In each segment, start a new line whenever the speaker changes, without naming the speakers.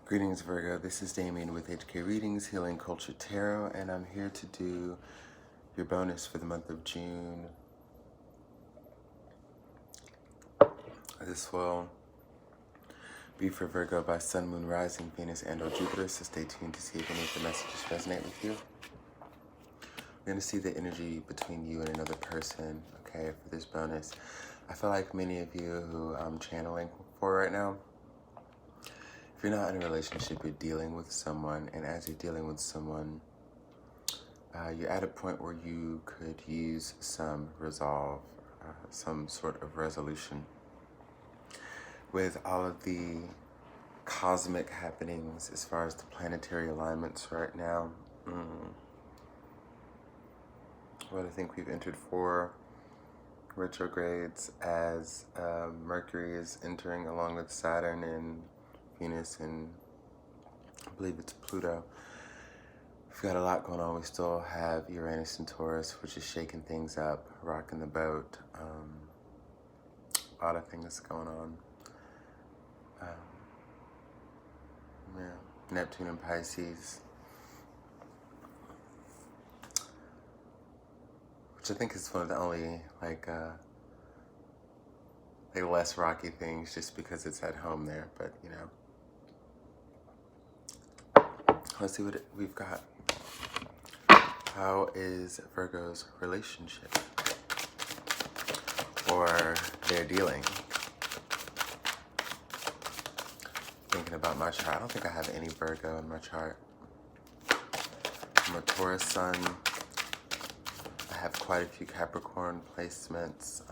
Greetings, Virgo. This is Damien with HK Readings, Healing Culture Tarot, and I'm here to do your bonus for the month of June. This will be for Virgo by Sun, Moon, Rising, Venus, and or Jupiter, so stay tuned to see if any of the messages resonate with you. We're going to see the energy between you and another person, okay, for this bonus. I feel like many of you who I'm channeling for right now, if you're not in a relationship, you're dealing with someone, and as you're dealing with someone, you're at a point where you could use some resolve, some sort of resolution. With all of the cosmic happenings as far as the planetary alignments right now, I think we've entered 4 retrogrades as Mercury is entering along with Saturn and Venus and I believe it's Pluto. We've got a lot going on. We still have Uranus and Taurus, which is shaking things up, rocking the boat. A lot of things going on. Neptune and Pisces, which I think is one of the only like less rocky things, just because it's at home there. But you know, let's see what we've got. How is Virgo's relationship or their dealing? Thinking about my chart. I don't think I have any Virgo in my chart. I'm a Taurus sun. I have quite a few Capricorn placements,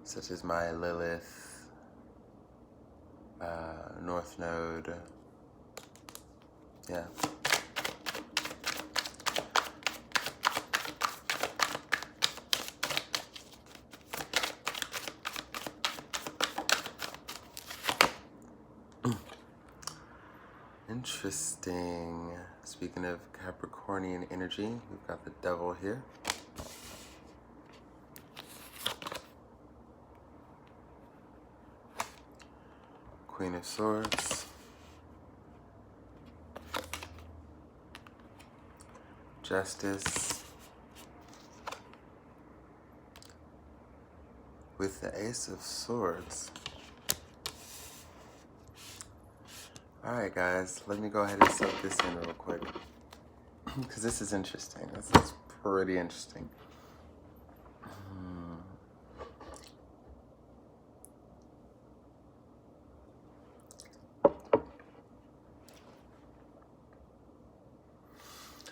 such as my Lilith, North Node. Yeah. Interesting. Speaking of Capricornian energy, we've got the Devil here. Queen of Swords. Justice. With the Ace of Swords. Alright guys, let me go ahead and soak this in real quick, because this is interesting. This is pretty interesting.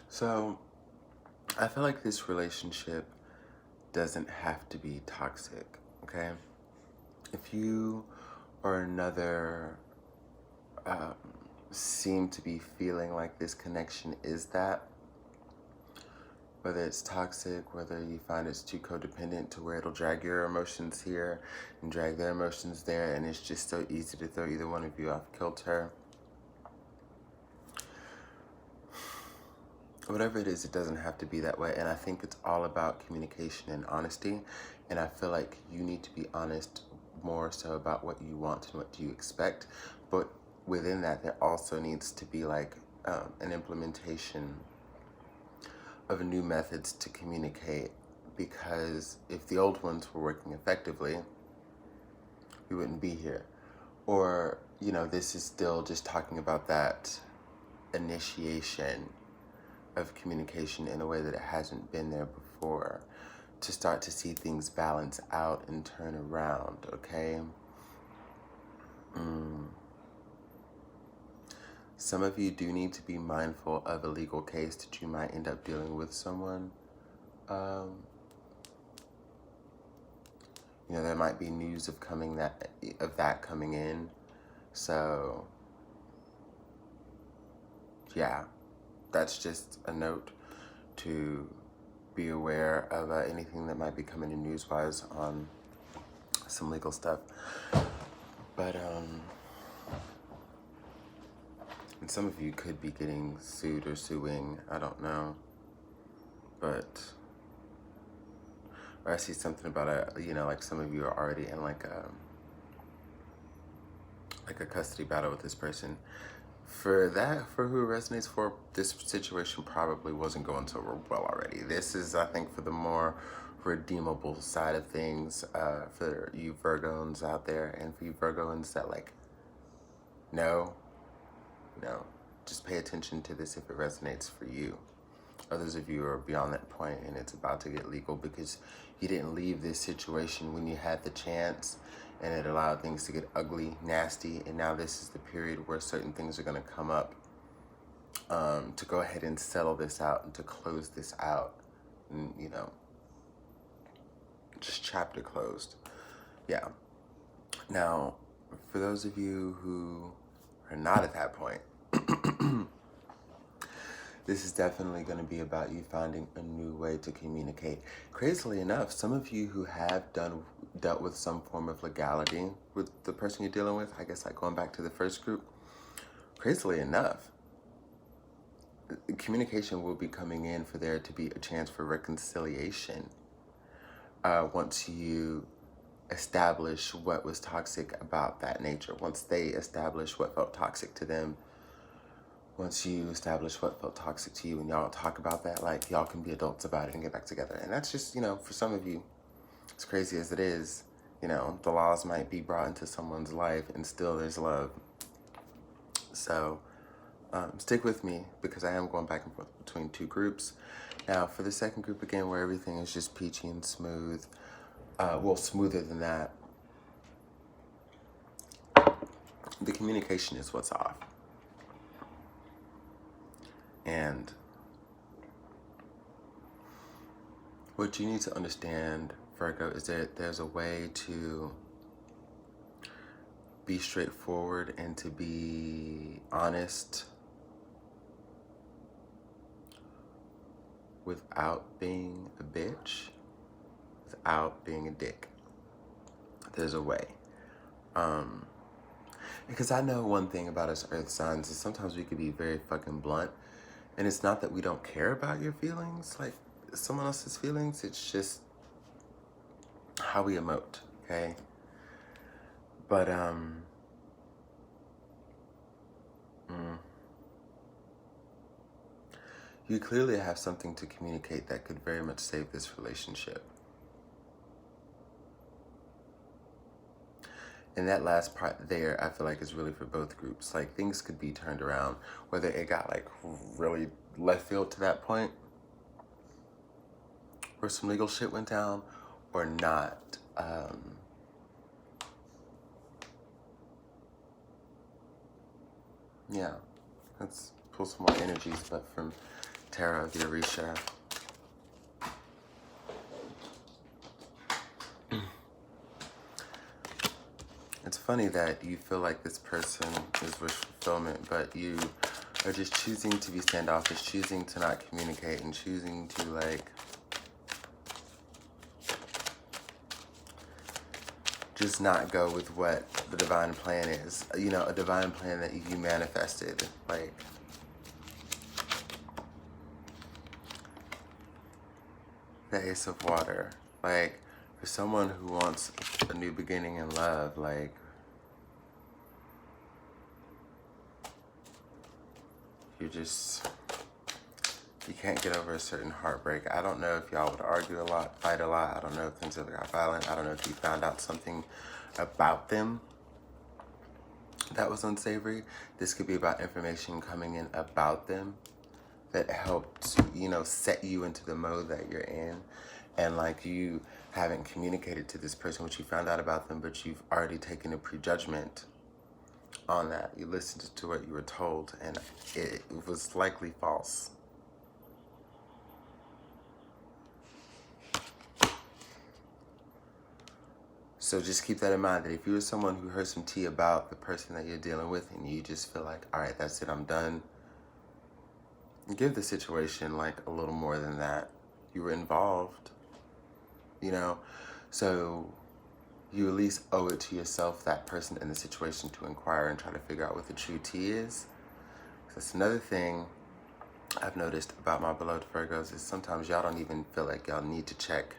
So, I feel like this relationship doesn't have to be toxic, okay? If you or another seem to be feeling like this connection is that, whether it's toxic, whether you find it's too codependent to where it'll drag your emotions here and drag their emotions there, and it's just so easy to throw either one of you off kilter. Whatever it is, it doesn't have to be that way, and I think it's all about communication and honesty, and I feel like you need to be honest more so about what you want and what you expect, but within that, there also needs to be like an implementation of new methods to communicate, because if the old ones were working effectively, we wouldn't be here. Or, you know, this is still just talking about that initiation of communication in a way that it hasn't been there before, to start to see things balance out and turn around, okay? Some of you do need to be mindful of a legal case that you might end up dealing with someone. You know, there might be news of that coming in. So, yeah, that's just a note to be aware of anything that might be coming in news-wise on some legal stuff. But, and some of you could be getting sued or suing, I don't know. But, or I see something about you know, like some of you are already in like like a custody battle with this person. For that, for who it resonates for, this situation probably wasn't going so well already. This is, I think, for the more redeemable side of things, for you Virgons out there, and for you Virgons that like, no, just pay attention to this if it resonates for you. Others of you are beyond that point and it's about to get legal because you didn't leave this situation when you had the chance, and it allowed things to get ugly, nasty, and now this is the period where certain things are going to come up, to go ahead and settle this out and to close this out, and, just chapter closed. Yeah. Now, for those of you who are not at that point, this is definitely going to be about you finding a new way to communicate. Crazily enough, some of you who have dealt with some form of legality with the person you're dealing with, I guess like going back to the first group, crazily enough, communication will be coming in for there to be a chance for reconciliation. Once you establish what was toxic about that nature, once they establish what felt toxic to them, once you establish what felt toxic to you and y'all talk about that, like y'all can be adults about it and get back together. And that's just, for some of you, as crazy as it is, the laws might be brought into someone's life and still there's love. So stick with me because I am going back and forth between two groups. Now for the second group again, where everything is just peachy and smooth, well, smoother than that, the communication is what's off. And what you need to understand, Virgo, is that there's a way to be straightforward and to be honest without being a bitch, without being a dick. There's a way. Because I know one thing about us earth signs is sometimes we could be very fucking blunt. And it's not that we don't care about your feelings, like someone else's feelings. It's just how we emote, okay? But, you clearly have something to communicate that could very much save this relationship. And that last part there, I feel like is really for both groups. Like things could be turned around, whether it got like really left field to that point where some legal shit went down or not. Yeah, let's pull some more energies, but from Tarot of the Orisha. It's funny that you feel like this person is wish fulfillment, but you are just choosing to be standoffish, choosing to not communicate, and choosing to like just not go with what the divine plan is. A divine plan that you manifested. Like, the Ace of Water. Like, for someone who wants a new beginning in love, like, you can't get over a certain heartbreak. I don't know if y'all would argue a lot, fight a lot. I don't know if things ever got violent. I don't know if you found out something about them that was unsavory. This could be about information coming in about them that helped, set you into the mode that you're in. And like you haven't communicated to this person what you found out about them, but you've already taken a prejudgment on that. You listened to what you were told and it was likely false. So just keep that in mind, that if you're someone who heard some tea about the person that you're dealing with and you just feel like, all right, that's it, I'm done, give the situation like a little more than that. You were involved, so you at least owe it to yourself, that person in the situation, to inquire and try to figure out what the true tea is. That's another thing I've noticed about my beloved Virgos is sometimes y'all don't even feel like y'all need to check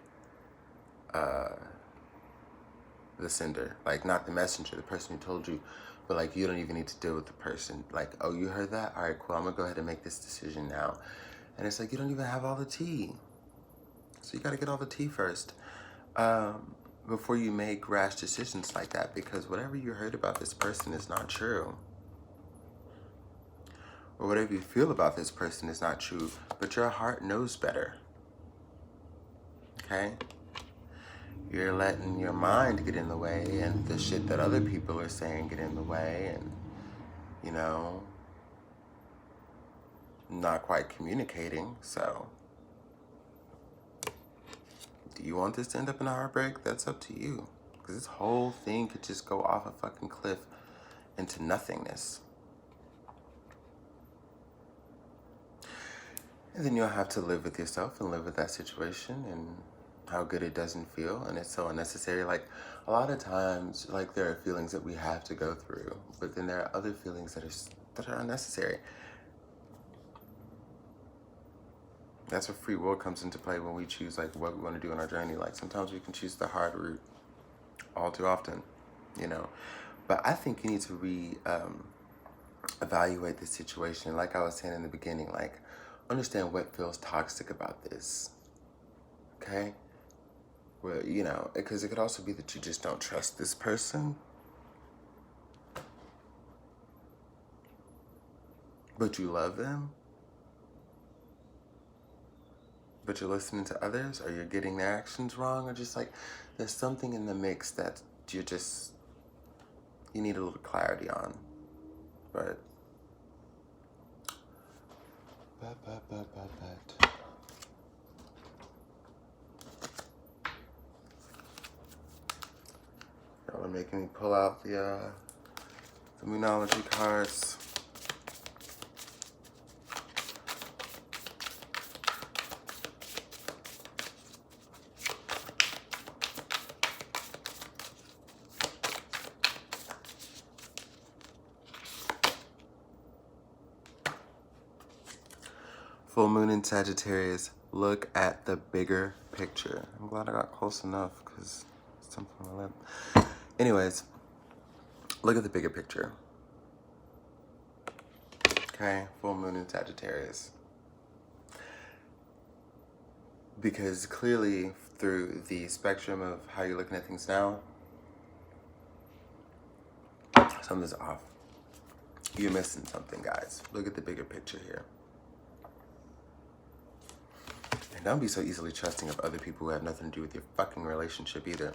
the sender, like not the messenger, the person who told you, but like you don't even need to deal with the person. Like, oh, you heard that? All right, cool. I'm gonna go ahead and make this decision now. And it's like you don't even have all the tea, so you got to get all the tea first before you make rash decisions like that. Because whatever you heard about this person is not true, or whatever you feel about this person is not true. But your heart knows better. Okay. You're letting your mind get in the way, and the shit that other people are saying get in the way, and, you know, not quite communicating. So, do you want this to end up in a heartbreak? That's up to you. Because this whole thing could just go off a fucking cliff into nothingness. And then you'll have to live with yourself and live with that situation and how good it doesn't feel, and it's so unnecessary. Like, a lot of times, like, there are feelings that we have to go through, but then there are other feelings that are unnecessary. That's where free will comes into play, when we choose like what we want to do in our journey. Like, sometimes we can choose the hard route all too often, you know. But I think you need to evaluate the situation. Like I was saying in the beginning, like, understand what feels toxic about this. Okay? Well, you know, because it could also be that you just don't trust this person, but you love them, but you're listening to others, or you're getting their actions wrong, or just like there's something in the mix that you need a little clarity on. But y'all are making me pull out the Moonology cards. Full moon in Sagittarius, look at the bigger picture. I'm glad I got close enough, because something on my lip. Anyways, look at the bigger picture. Okay, full moon in Sagittarius. Because clearly, through the spectrum of how you're looking at things now, something's off. You're missing something, guys. Look at the bigger picture here. And don't be so easily trusting of other people who have nothing to do with your fucking relationship either.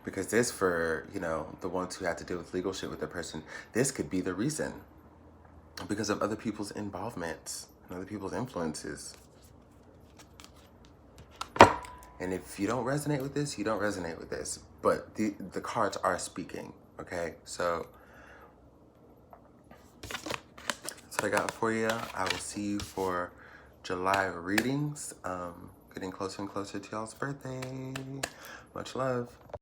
Because this, for, you know, the ones who have to deal with legal shit with their person, this could be the reason. Because of other people's involvement and other people's influences. And if you don't resonate with this, you don't resonate with this. But the cards are speaking, okay? So that's what I got for you. I will see you for July readings. Getting closer and closer to y'all's birthday. Much love.